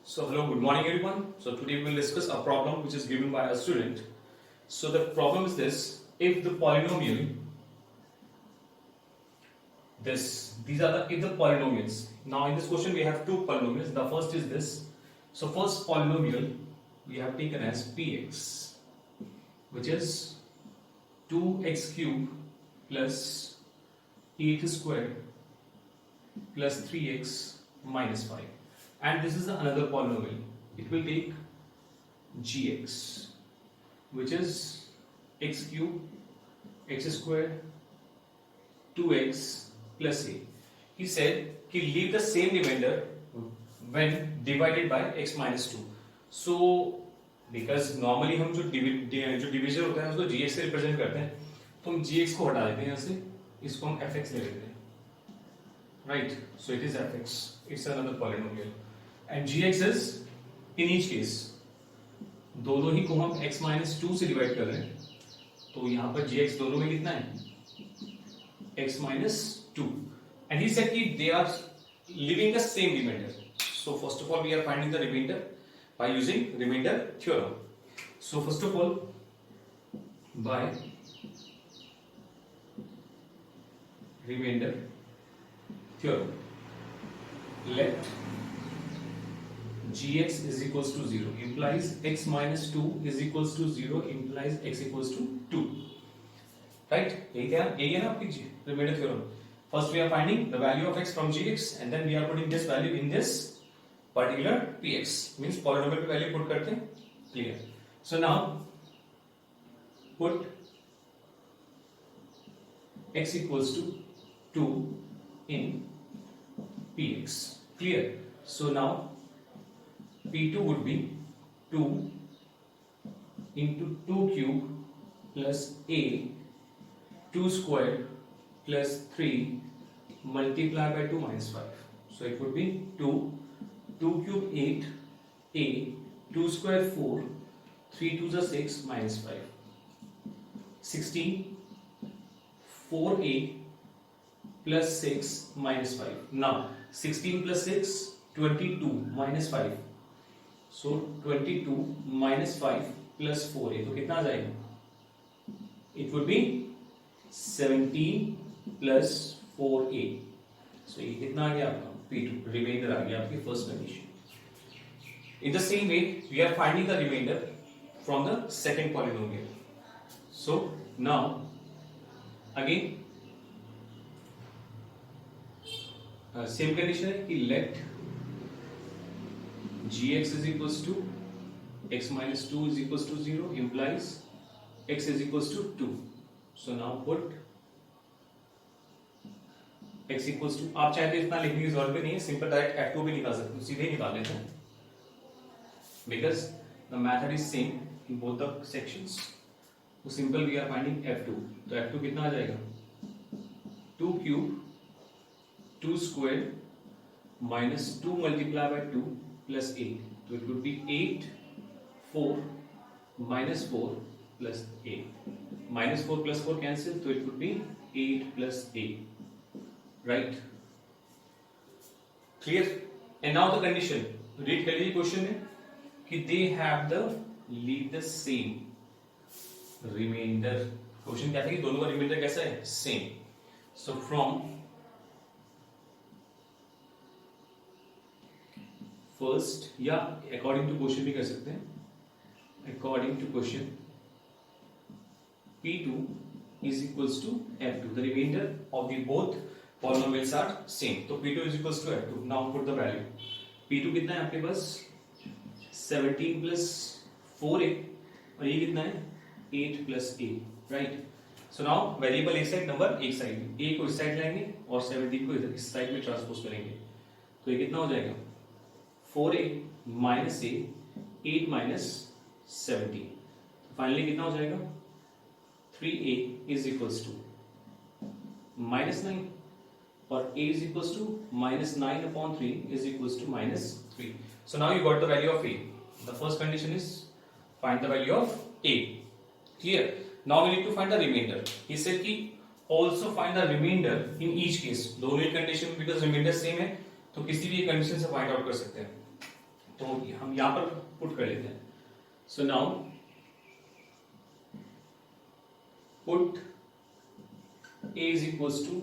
So hello, good morning everyone. So today we will discuss a problem which is given by a student. So the problem is this: if the polynomial, these are the polynomials. Now in this question we have two polynomials. The first is this. So first polynomial we have taken as px, which is 2x cube plus 8 squared plus 3x minus 5. And this is another polynomial. It will take gx, which is x cube, x squared, 2x plus a. He said कि leave the same remainder when divided by x minus 2. So because normally हम जो division होता है उसको gx से represent करते हैं, तो हम gx को हटा देते हैं यहाँ से, इसको हम fx ले लेते हैं, right? So it is fx. It's another polynomial. And gx is in each case, दोनों ही को हम x minus 2 से डिवाइड कर रहे हैं, तो यहाँ पर gx दोनों में कितना है? x minus 2. And he said that they are leaving the same remainder. So first of all we are finding the remainder by using remainder theorem. So first of all, by remainder theorem, let gx is equals to 0 implies x minus 2 is equals to 0 implies x equals to 2. Right? यही है ना आपकी remainder theorem. First we are finding the value of x from gx and then we are putting this value in this particular px. Means polynomial पे value put करते हैं. Clear? So now put x equals to 2 in px. Clear? So now P2 would be 2 into 2 cube plus a 2 squared plus 3 multiplied by 2 minus 5. So it would be 2 cube 8 a 2 squared 4 3 2s are 6 minus 5 16 4a plus 6 minus 5. Now 16 plus 6 22 minus 5. So 22 minus 5 plus 4a. तो कितना आ जाएगा? It would be 17 plus 4a. So ये कितना आ गया आपका? P2. Remainder आ गया आपकी first condition. In the same way, we are finding the remainder from the second polynomial. So now again same condition है कि let gx is equals to x minus 2 is equals to 0 implies x is equals to 2. So now put x equals to, आप चाहे तो इतना लिखने की जरूरत भी नहीं है, सिंपल डायरेक्ट f2 भी निकाल सकते हो, सीधे ही निकाल लेते हैं, because the method is same in both the sections. तो simple we are finding f2. तो f2 कितना आ जाएगा? 2 cube 2 squared minus 2 multiplied by 2 plus 8. So it would be 8 4 minus 4 plus 8. Minus 4 plus 4 cancel, so it would be 8 plus 8. Right? Clear? And now the condition. Read clearly question है कि they have the leave the same remainder. Question क्या था कि दोनों का remainder कैसा है? Same. So from first या according to question भी कर सकते हैं. According to question, P2 is equals to F2. The remainder of the both polynomials are same. तो P2 is equals to F2. Now put the value. P2 कितना है आपके पास? 17 plus 4a और ये कितना है? 8 plus a. Right? So now variable एक side, number एक साइड में. a को इस साइड लाएंगे और 17 को इधर इस साइड में ट्रांसपोज करेंगे. तो ये कितना हो जाएगा? 4a minus a 8 minus 17. Finally कितना हो जाएगा? 3a is equals to minus 9 और a is equals to minus 9 upon 3 is equals to minus 3. So now you got the value of a. The first condition is find the value of a. Clear? Now we need to find the remainder. He said कि also find the remainder in each case. दोनों ही condition because remainder same है, तो किसी भी condition से find out कर सकते हैं. तो हम यहां पर पुट कर लेते हैं. So now put a is equals to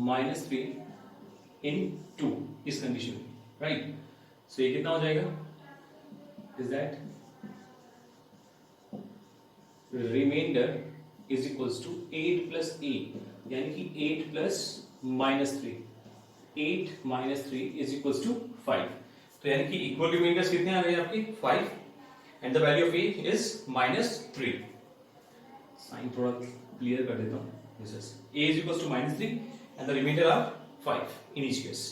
-3 in 2 इस कंडीशन में, राइट. सो ये कितना हो जाएगा, is that remainder is equals to 8 plus a, यानी कि 8 प्लस -3, 8 -3 इज इक्वल्स टू 5. तो यानी कि इक्वल रिमाइंडर्स कितने आ गए आपके 5 and the value of a is -3. Sign थोड़ा क्लियर कर देता हूं. This is a is equals to -3 and the remainder are 5 in each case.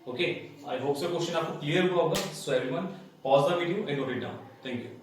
Okay, I hope so question आपको clear हुआ होगा. So everyone pause the video and note it down. Thank you.